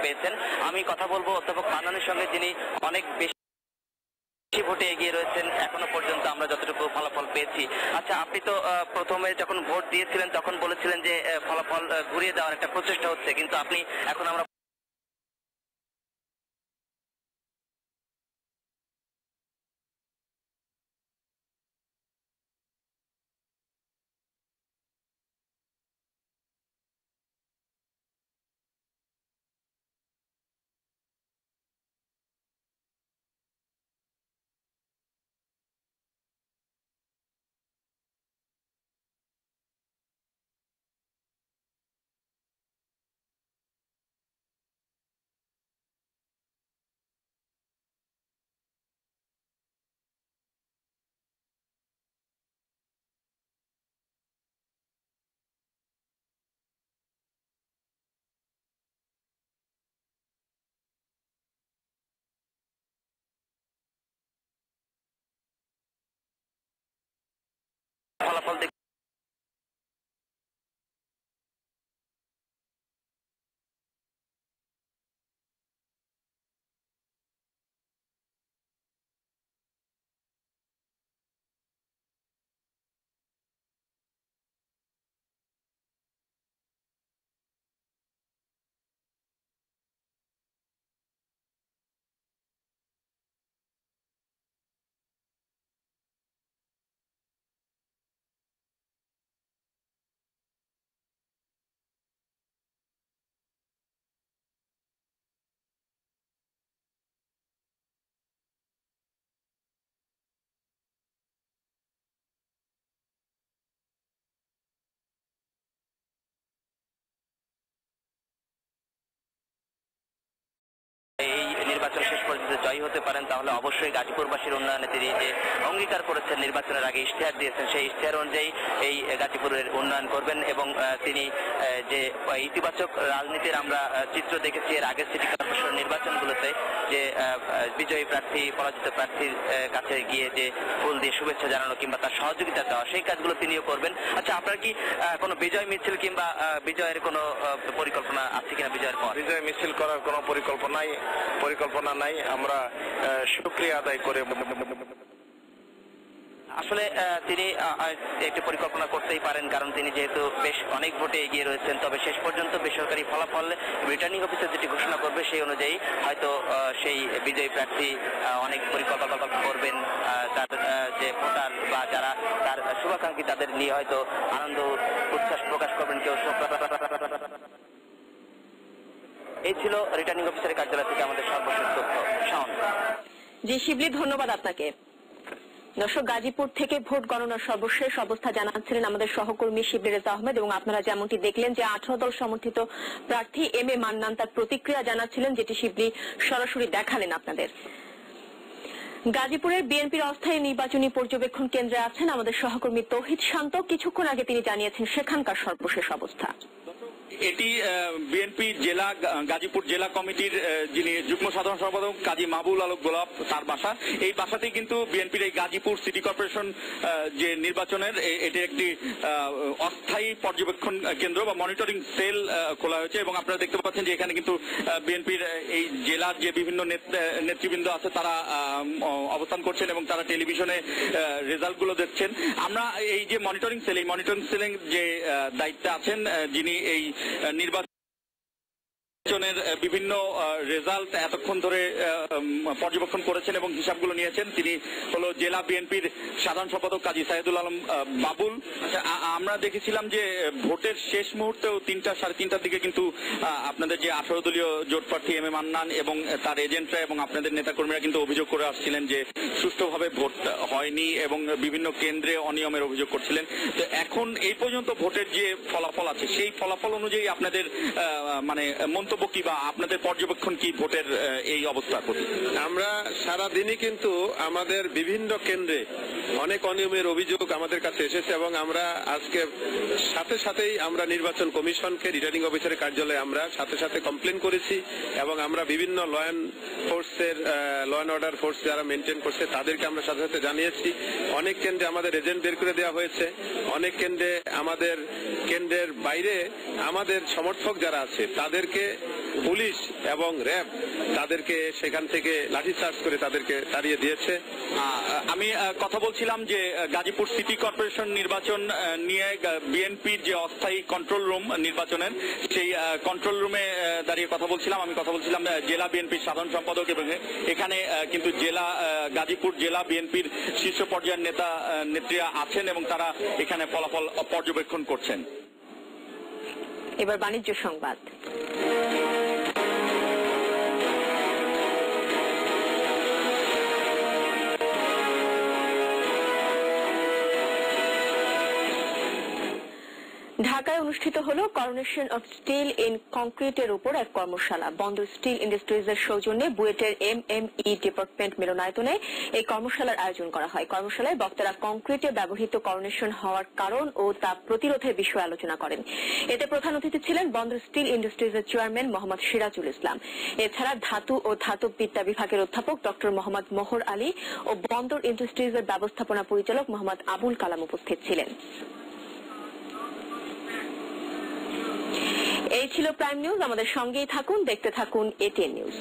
পেয়েছেন। আমি কথা বলবো অধ্যাপক মান্নানের সঙ্গে, যিনি অনেক বেশি ভোটে এগিয়ে রয়েছেন এখনো পর্যন্ত আমরা যতটুকু ফলাফল পেয়েছি। আচ্ছা, আপনি তো প্রথমে যখন ভোট দিয়েছিলেন তখন বলেছিলেন যে ফলাফল ঘুরিয়ে দেওয়ার একটা প্রচেষ্টা হচ্ছে, কিন্তু আপনি এখন আমরা ফলাফল এই নির্বাচন শেষ পর্যন্ত জয়ী হতে পারেন, তাহলে অবশ্যই গাজীপুরবাসীর উন্নয়নে তিনি যে অঙ্গীকার করেছেন, নির্বাচনের আগে ইশতেহার দিয়েছেন, সেই ইশতেহার অনুযায়ী এই গাজীপুরের উন্নয়ন করবেন। এবং তিনি যে ইতিবাচক রাজনীতির আমরা চিত্র দেখেছি এর আগের সিটি কর্পোরেশন নির্বাচনগুলোতে, যে বিজয়ী প্রার্থী পরাজিত প্রার্থীর কাছে গিয়ে যে ফুল দিয়ে শুভেচ্ছা জানানো কিংবা তার সহযোগিতা দেওয়া, সেই কাজগুলো তিনিও করবেন। আচ্ছা, আপনার কি কোনো বিজয় মিছিল কিংবা বিজয়ের কোনো পরিকল্পনা আছে কিনা? বিজয়ের পর বিজয় মিছিল করার কোনো পরিকল্পনা নাই। আমরা শুকরিয়া আদায় করে আসলে তিনি একটি পরিকল্পনা করতেই পারেন, কারণ তিনি যেহেতু বেশ অনেক ভোটে এগিয়ে রয়েছেন। তবে শেষ পর্যন্ত বেসরকারি ফলাফল রিটার্নিং অফিসার যেটি ঘোষণা করবে সেই অনুযায়ী হয়তো সেই বিজয়ী প্রার্থী অনেক পরিকল্পনা করবেন, তার যে ভোটার বা যারা তার শুভাকাঙ্ক্ষী তাদের নিয়ে হয়তো আনন্দ উচ্ছ্বাস প্রকাশ করবেন কেউ। এই ছিল রিটার্নিং অফিসারের কার্যালয় থেকে আমাদের সর্বশেষ তথ্য। শাওন। জি শিবলি, ধন্যবাদ আপনাকে। দর্শক, গাজীপুর থেকে ভোট গণনার সর্বশেষ অবস্থা জানাচ্ছিলেন আমাদের সহকর্মী শিবলি রেজা আহমেদ, এবং আপনারা যেমনটি দেখলেন যে 18 দল সমর্থিত প্রার্থী এম এ মান্নান তার প্রতিক্রিয়া জানাচ্ছিলেন, যেটি শিবলি সরাসরি দেখালেন আপনাদের। গাজীপুরের বিএনপির অস্থায়ী নির্বাচনী পর্যবেক্ষণ কেন্দ্রে আছেন আমাদের সহকর্মী তৌহিদ শান্ত। কিছুক্ষণ আগে তিনি জানিয়েছেন সেখানকার সর্বশেষ অবস্থা। এটি বিএনপি জেলা গাজীপুর জেলা কমিটির যিনি যুগ্ম সাধারণ সম্পাদক কাজী মাহবুল আলম গোলাপ, তার বাসা। এই বাসাতেই কিন্তু বিএনপির এই গাজীপুর সিটি কর্পোরেশন যে নির্বাচনের এটি একটি অস্থায়ী পর্যবেক্ষণ কেন্দ্র বা মনিটরিং সেল খোলা হয়েছে, এবং আপনারা দেখতে পাচ্ছেন যে এখানে কিন্তু বিএনপির এই জেলার যে বিভিন্ন নেতৃবৃন্দ আছে তারা অবস্থান করছেন এবং তারা টেলিভিশনে রেজাল্টগুলো দেখছেন। আমরা এই যে মনিটরিং সেল, এই মনিটরিং সেলের যে দায়িত্বে আছেন, যিনি এই নির্বাচনের বিভিন্ন রেজাল্ট এতক্ষণ ধরে পর্যবেক্ষণ করেছেন এবং হিসাবগুলো নিয়েছেন, তিনি হলো জেলা বিএনপির সাধারণ সম্পাদক কাজী সাইদুল আলম বাবুল। আমরা দেখেছিলাম যে ভোটের শেষ মুহূর্তেও 3টা সাড়ে 3টার দিকে কিন্তু আপনাদের যে 18 দলীয় জোট প্রার্থী এম এ মান্নান এবং তার এজেন্টরা এবং আপনাদের নেতাকর্মীরা কিন্তু অভিযোগ করে আসছিলেন যে সুষ্ঠুভাবে ভোট হয়নি এবং বিভিন্ন কেন্দ্রে অনিয়মের অভিযোগ করছিলেন। তো এখন এই পর্যন্ত ভোটের যে ফলাফল আছে, সেই ফলাফল অনুযায়ী আপনাদের মানে মন্তব্য কি বা আপনাদের পর্যবেক্ষণ কি ভোটের এই অবস্থার প্রতি? আমরা সারাদিনই কিন্তু আমাদের বিভিন্ন কেন্দ্রে অনেক অনিয়মের অভিযোগ আমাদের কাছে এসেছে, এবং আমরা আজকে সাথেই আমরা নির্বাচন কমিশনকে, রিটার্নিং অফিসারের কার্যালয়ে আমরা সাথে কমপ্লেন করেছি, এবং আমরা বিভিন্ন ল অ্যান্ড অর্ডার ফোর্স যারা মেনটেন করছে তাদেরকে আমরা সাথে জানিয়েছি। অনেক কেন্দ্রে আমাদের এজেন্ট বের করে দেওয়া হয়েছে, অনেক কেন্দ্রে আমাদের কেন্দ্রের বাইরে আমাদের সমর্থক যারা আছে তাদেরকে পুলিশ এবং র্যাব তাদেরকে সেখান থেকে লাঠিচার্জ করে তাদেরকে তাড়িয়ে দিয়েছে। আমি কথা বলছিলাম যে গাজীপুর সিটি কর্পোরেশন নির্বাচন নিয়ে বিএনপির যে অস্থায়ী কন্ট্রোল রুম নির্বাচনের, সেই কন্ট্রোল রুমে দাঁড়িয়ে কথা বলছিলাম। আমি কথা বলছিলাম জেলা বিএনপির সাধারণ সম্পাদক, এবং এখানে কিন্তু গাজীপুর জেলা বিএনপির শীর্ষ পর্যায়ের নেত্রীরা আছেন এবং তারা এখানে ফলাফল পর্যবেক্ষণ করছেন। এবার বাণিজ্য সংবাদ। ঢাকায় অনুষ্ঠিত হলো করোনেশন অফ স্টিল ইন কংক্রিটের উপর এক কর্মশালা। বন্দর স্টিল ইন্ডাস্ট্রিজের সৌজন্যে বুয়েটের MME ডিপার্টমেন্ট মিলনায়তনে এই কর্মশালার আয়োজন করা হয়। কর্মশালায় বক্তারা কংক্রিটে ব্যবহৃত করোনেশন হওয়ার কারণ ও তা প্রতিরোধের বিষয়ে আলোচনা করেন। এতে প্রধান অতিথি ছিলেন বন্দর স্টিল ইন্ডাস্ট্রিজের চেয়ারম্যান মোহাম্মদ সিরাজুল ইসলাম। এছাড়া ধাতু ও ধাতববিদ্যা বিভাগের অধ্যাপক ডক্টর মোহাম্মদ মোহর আলী ও বন্দর ইন্ডাস্ট্রিজের ব্যবস্থাপনা পরিচালক মোহাম্মদ আবুল কালাম উপস্থিত ছিলেন। এই ছিল প্রাইম নিউজ। আমাদের সঙ্গেই থাকুন, দেখতে থাকুন ATN নিউজ।